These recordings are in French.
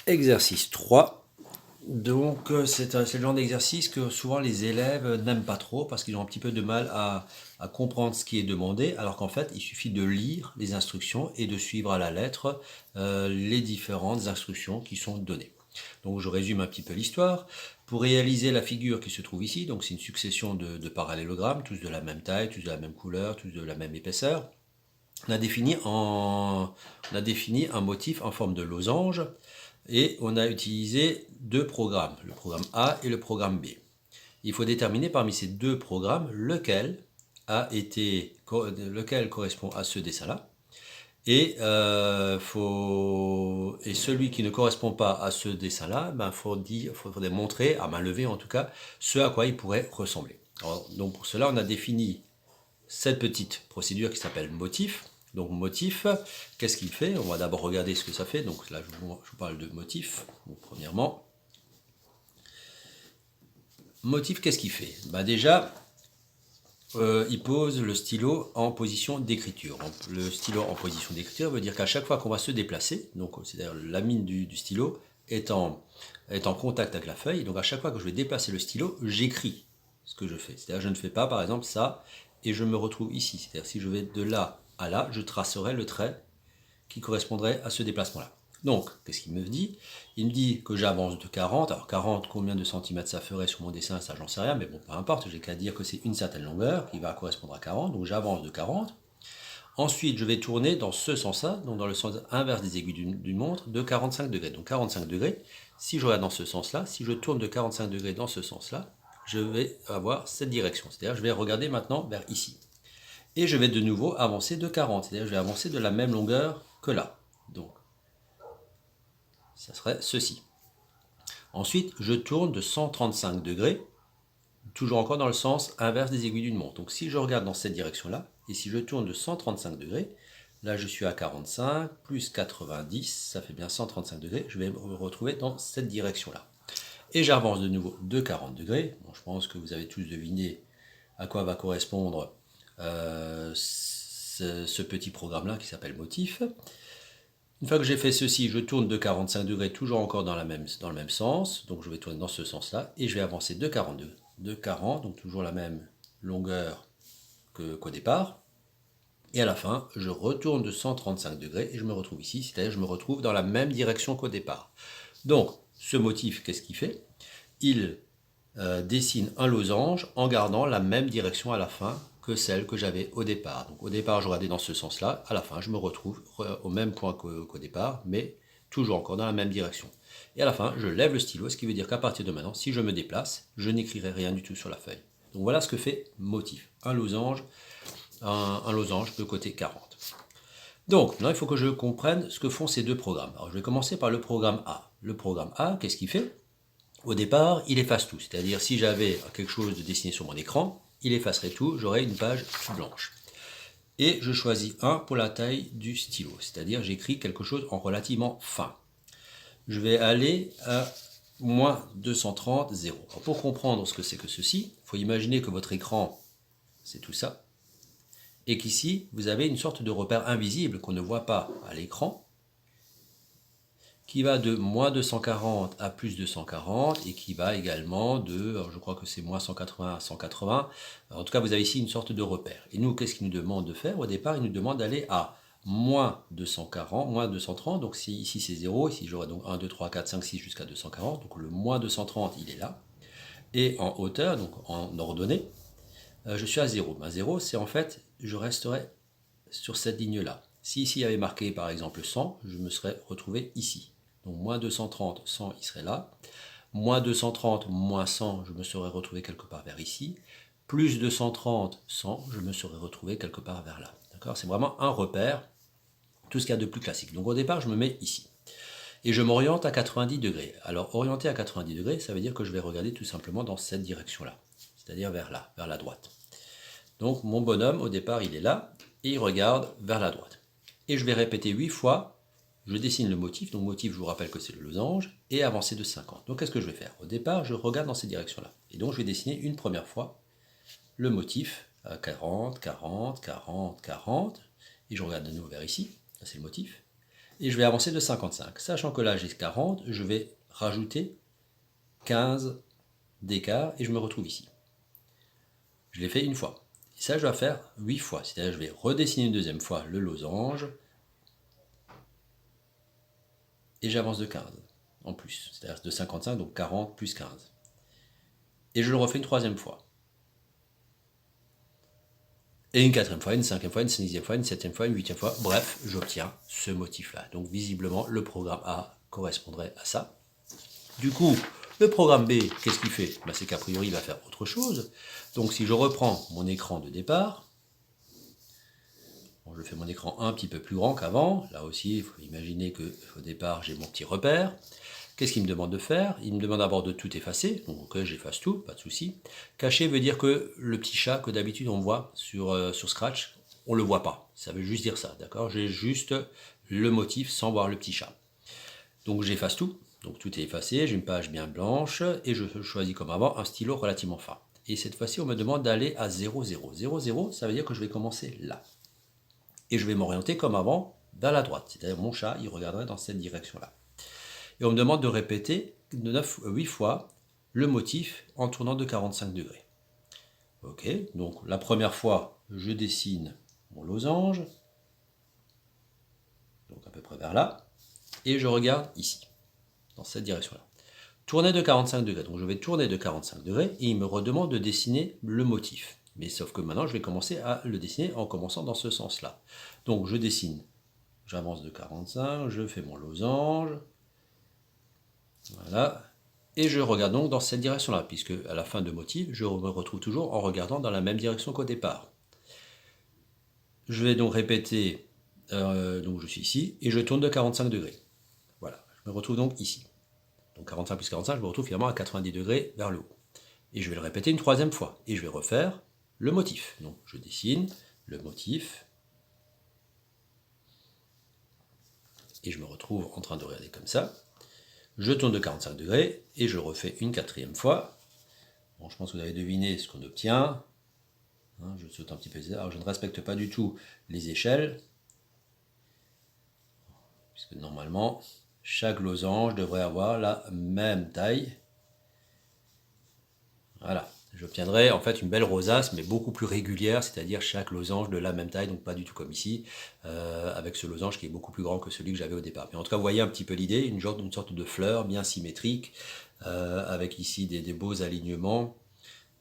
Exercice 3. Donc c'est le genre d'exercice que souvent les élèves n'aiment pas trop parce qu'ils ont un petit peu de mal à comprendre ce qui est demandé, alors qu'en fait il suffit de lire les instructions et de suivre à la lettre les différentes instructions qui sont données. Donc je résume un petit peu l'histoire. Pour réaliser la figure qui se trouve ici, donc c'est une succession de parallélogrammes, tous de la même taille, tous de la même couleur, tous de la même épaisseur. On a défini un motif en forme de losange et on a utilisé deux programmes, le programme A et le programme B. Il faut déterminer parmi ces deux programmes lequel correspond à ce dessin-là. Et celui qui ne correspond pas à ce dessin-là, faudrait montrer, à main levée en tout cas, ce à quoi il pourrait ressembler. Alors, donc pour cela, on a défini cette petite procédure qui s'appelle motif. Donc motif, qu'est-ce qu'il fait? On va d'abord regarder ce que ça fait. Donc là, je vous parle de motif. Donc, premièrement, motif, qu'est-ce qu'il fait? Déjà, il pose le stylo en position d'écriture. Le stylo en position d'écriture veut dire qu'à chaque fois qu'on va se déplacer, donc c'est-à-dire la mine du stylo est en contact avec la feuille, donc à chaque fois que je vais déplacer le stylo, j'écris ce que je fais. C'est-à-dire je ne fais pas par exemple ça et je me retrouve ici. C'est-à-dire si je vais de là à là, je tracerai le trait qui correspondrait à ce déplacement-là. Donc, qu'est-ce qu'il me dit? Il me dit que j'avance de 40. Alors 40, combien de centimètres ça ferait sur mon dessin? Ça, j'en sais rien, mais bon, peu importe, j'ai qu'à dire que c'est une certaine longueur qui va correspondre à 40. Donc j'avance de 40. Ensuite, je vais tourner dans ce sens-là, donc dans le sens inverse des aiguilles d'une montre, de 45 degrés. Donc 45 degrés, si je regarde dans ce sens-là, si je tourne de 45 degrés dans ce sens-là, je vais avoir cette direction. C'est-à-dire, je vais regarder maintenant vers ici. Et je vais de nouveau avancer de 40. C'est-à-dire, je vais avancer de la même longueur que là. Donc, ça serait ceci. Ensuite, je tourne de 135 degrés, toujours encore dans le sens inverse des aiguilles d'une montre. Donc si je regarde dans cette direction-là, et si je tourne de 135 degrés, là je suis à 45, plus 90, ça fait bien 135 degrés, je vais me retrouver dans cette direction-là. Et j'avance de nouveau de 40 degrés. Bon, je pense que vous avez tous deviné à quoi va correspondre ce petit programme-là qui s'appelle motif. Une fois que j'ai fait ceci, je tourne de 45 degrés, toujours encore dans le même sens. Donc je vais tourner dans ce sens-là et je vais avancer de 42, de 40, donc toujours la même longueur qu'au départ. Et à la fin, je retourne de 135 degrés et je me retrouve ici, c'est-à-dire je me retrouve dans la même direction qu'au départ. Donc ce motif, qu'est-ce qu'il fait? Il dessine un losange en gardant la même direction à la fin que celle que j'avais au départ. Donc au départ, je regardais dans ce sens-là, à la fin, je me retrouve au même point qu'au départ, mais toujours encore dans la même direction. Et à la fin, je lève le stylo, ce qui veut dire qu'à partir de maintenant, si je me déplace, je n'écrirai rien du tout sur la feuille. Donc voilà ce que fait motif, un losange de côté 40. Donc, maintenant, il faut que je comprenne ce que font ces deux programmes. Alors, je vais commencer par le programme A. Le programme A, qu'est-ce qu'il fait? Au départ, il efface tout. C'est-à-dire, si j'avais quelque chose de dessiné sur mon écran, il effacerait tout, j'aurais une page toute blanche. Et je choisis 1 pour la taille du stylo. C'est-à-dire, j'écris quelque chose en relativement fin. Je vais aller à moins 230, 0. Alors, pour comprendre ce que c'est que ceci, il faut imaginer que votre écran, c'est tout ça. Et qu'ici, vous avez une sorte de repère invisible qu'on ne voit pas à l'écran, qui va de moins 240 à plus 240 et qui va également de, alors je crois que c'est moins 180 à 180. En tout cas, vous avez ici une sorte de repère. Et nous, qu'est-ce qu'il nous demande de faire? Au départ, il nous demande d'aller à moins 240, moins 230. Donc si ici c'est 0, ici j'aurai donc 1, 2, 3, 4, 5, 6 jusqu'à 240. Donc le moins 230, il est là. Et en hauteur, donc en ordonnée, je suis à 0. 0, c'est en fait, je resterai sur cette ligne-là. Si ici il y avait marqué par exemple 100, je me serais retrouvé ici. Donc moins 230, 100, il serait là. Moins 230, moins 100, je me serais retrouvé quelque part vers ici. Plus 230, 100, je me serais retrouvé quelque part vers là. D'accord? C'est vraiment un repère, tout ce qu'il y a de plus classique. Donc au départ, je me mets ici. Et je m'oriente à 90 degrés. Alors orienté à 90 degrés, ça veut dire que je vais regarder tout simplement dans cette direction-là. C'est-à-dire vers là, vers la droite. Donc mon bonhomme, au départ, il est là, et il regarde vers la droite. Et je vais répéter 8 fois, je dessine le motif, donc motif, je vous rappelle que c'est le losange, et avancer de 50. Donc qu'est-ce que je vais faire? Au départ, je regarde dans cette direction-là. Et donc je vais dessiner une première fois le motif, à 40, 40, 40, 40, et je regarde de nouveau vers ici, ça c'est le motif. et je vais avancer de 55. Sachant que là j'ai 40, je vais rajouter 15 d'écart et je me retrouve ici. Je l'ai fait une fois. Et ça je dois faire 8 fois, c'est-à-dire je vais redessiner une deuxième fois le losange et j'avance de 15 en plus, c'est-à-dire de 55, donc 40 plus 15. Et je le refais une troisième fois. Et une quatrième fois, une cinquième fois, une sixième fois, une septième fois, une huitième fois. Bref, j'obtiens ce motif-là. Donc visiblement, le programme A correspondrait à ça. Du coup, le programme B, qu'est-ce qu'il fait? C'est qu'a priori, il va faire autre chose. Donc si je reprends mon écran de départ, je fais mon écran un petit peu plus grand qu'avant. Là aussi, il faut imaginer qu'au départ, j'ai mon petit repère. Qu'est-ce qu'il me demande de faire? Il me demande d'abord de tout effacer. Donc ok, j'efface tout, pas de souci. Cacher veut dire que le petit chat que d'habitude on voit sur Scratch, on ne le voit pas. Ça veut juste dire ça, d'accord? J'ai juste le motif sans voir le petit chat. Donc j'efface tout. Donc tout est effacé, j'ai une page bien blanche et je choisis comme avant un stylo relativement fin. Et cette fois-ci, on me demande d'aller à 0, 0. 0, 0, ça veut dire que je vais commencer là. Et je vais m'orienter comme avant vers la droite. C'est-à-dire mon chat, il regarderait dans cette direction-là. Et on me demande de répéter 8 fois le motif en tournant de 45 degrés. Ok, donc la première fois, je dessine mon losange, donc à peu près vers là, et je regarde ici, dans cette direction-là. Tourner de 45 degrés, donc je vais tourner de 45 degrés, et il me redemande de dessiner le motif. Mais sauf que maintenant, je vais commencer à le dessiner en commençant dans ce sens-là. Donc je dessine, j'avance de 45, je fais mon losange, voilà. Et je regarde donc dans cette direction-là, puisque à la fin de motif, je me retrouve toujours en regardant dans la même direction qu'au départ. Je vais donc répéter, donc je suis ici, et je tourne de 45 degrés. Voilà, je me retrouve donc ici. Donc 45 plus 45, je me retrouve finalement à 90 degrés vers le haut. Et je vais le répéter une troisième fois, et je vais refaire le motif. Donc je dessine le motif, et je me retrouve en train de regarder comme ça. Je tourne de 45 degrés, et je refais une quatrième fois. Bon, je pense que vous avez deviné ce qu'on obtient. Je saute un petit peu. Alors, je ne respecte pas du tout les échelles, puisque normalement, chaque losange devrait avoir la même taille. Voilà. J'obtiendrai en fait une belle rosace, mais beaucoup plus régulière, c'est-à-dire chaque losange de la même taille, donc pas du tout comme ici, avec ce losange qui est beaucoup plus grand que celui que j'avais au départ. Mais en tout cas, vous voyez un petit peu l'idée, une sorte de fleur bien symétrique, avec ici des beaux alignements.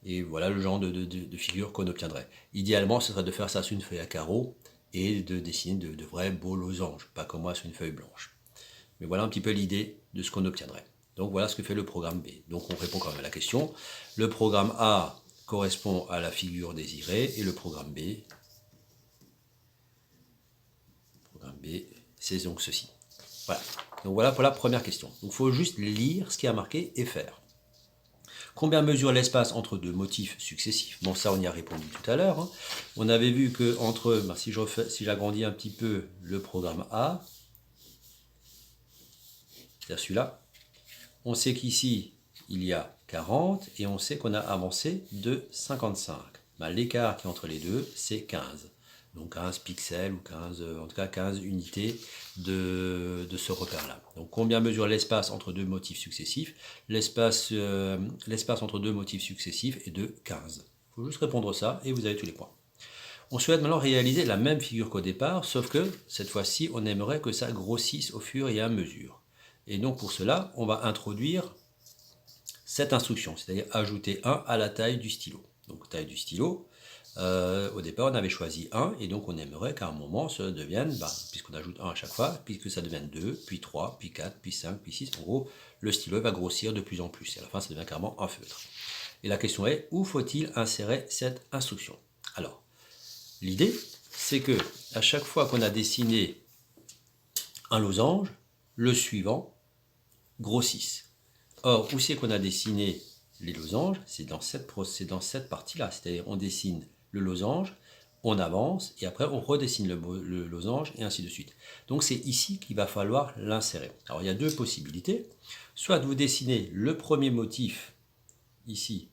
Et voilà le genre de figure qu'on obtiendrait. Idéalement, ce serait de faire ça sur une feuille à carreaux et de dessiner de vrais beaux losanges, pas comme moi sur une feuille blanche. Mais voilà un petit peu l'idée de ce qu'on obtiendrait. Donc voilà ce que fait le programme B. Donc on répond quand même à la question. Le programme A correspond à la figure désirée et le programme B, c'est donc ceci. Voilà. Donc voilà pour la première question. Donc il faut juste lire ce qui est marqué et faire. Combien mesure l'espace entre deux motifs successifs? Bon, ça, on y a répondu tout à l'heure. On avait vu que entre, si j'agrandis un petit peu le programme A, c'est-à-dire celui-là, on sait qu'ici, il y a 40 et on sait qu'on a avancé de 55. L'écart qui est entre les deux, c'est 15. Donc 15 pixels ou 15, en tout cas 15 unités de ce repère-là. Donc combien mesure l'espace entre deux motifs successifs? L'espace entre deux motifs successifs est de 15. Il faut juste répondre ça et vous avez tous les points. On souhaite maintenant réaliser la même figure qu'au départ, sauf que cette fois-ci, on aimerait que ça grossisse au fur et à mesure. Et donc pour cela, on va introduire cette instruction, c'est-à-dire ajouter 1 à la taille du stylo. Donc taille du stylo, au départ on avait choisi 1 et donc on aimerait qu'à un moment ça devienne, puisqu'on ajoute 1 à chaque fois, puisque ça devienne 2, puis 3, puis 4, puis 5, puis 6. En gros, le stylo va grossir de plus en plus et à la fin ça devient carrément un feutre. Et la question est, où faut-il insérer cette instruction? Alors, l'idée c'est que à chaque fois qu'on a dessiné un losange, le suivant grossisse. Or, où c'est qu'on a dessiné les losanges? C'est dans cette partie-là. C'est-à-dire, on dessine le losange, on avance, et après, on redessine le losange, et ainsi de suite. Donc, c'est ici qu'il va falloir l'insérer. Alors, il y a deux possibilités. Soit vous dessinez le premier motif, ici,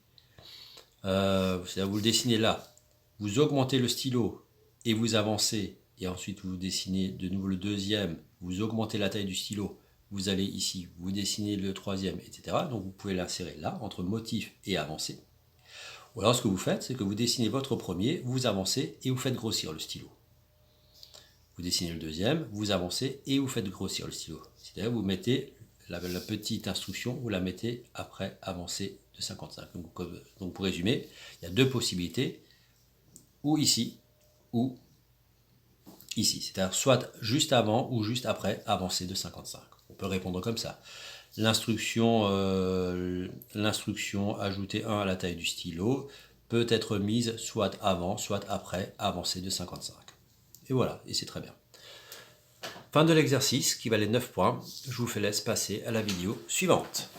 c'est-à-dire vous le dessinez là, vous augmentez le stylo, et vous avancez, et ensuite vous dessinez de nouveau le deuxième, vous augmentez la taille du stylo, vous allez ici, vous dessinez le troisième, etc. Donc vous pouvez l'insérer là, entre motif et avancé. Ou alors ce que vous faites, c'est que vous dessinez votre premier, vous avancez et vous faites grossir le stylo. Vous dessinez le deuxième, vous avancez et vous faites grossir le stylo. C'est-à-dire vous mettez la petite instruction, vous la mettez après avancer de 55. Donc pour résumer, il y a deux possibilités, ou ici, ou ici. C'est-à-dire soit juste avant ou juste après avancer de 55. On peut répondre comme ça. L'instruction ajouter 1 à la taille du stylo peut être mise soit avant, soit après avancer de 55. Et voilà, et c'est très bien. Fin de l'exercice qui valait 9 points. Je vous laisse passer à la vidéo suivante.